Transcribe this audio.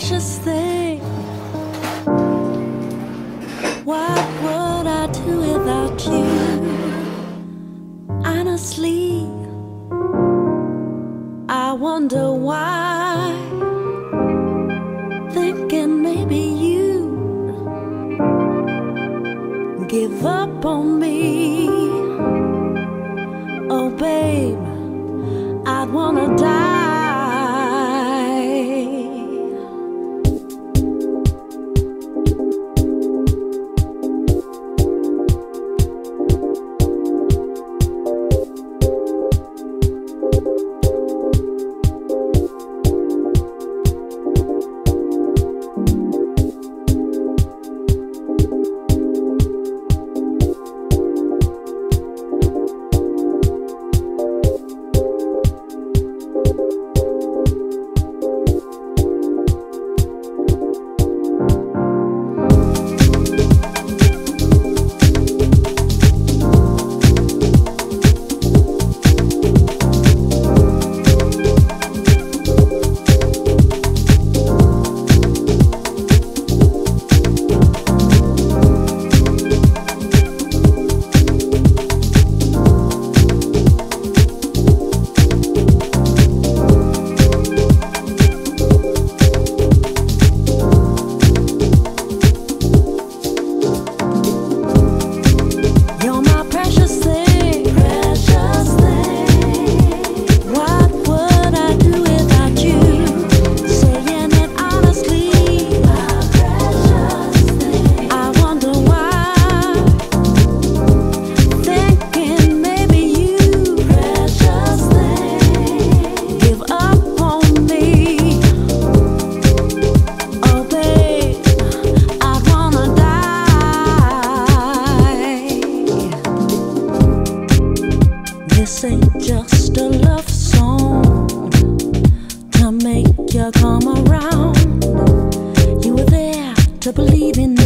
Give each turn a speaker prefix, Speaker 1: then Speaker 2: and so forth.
Speaker 1: precious thing. What would I do without you? Honestly, I wonder why. Thinking maybe you give up on me. Oh babe, I'd wanna die. This ain't just a love song to make you come around. You were there to believe in me.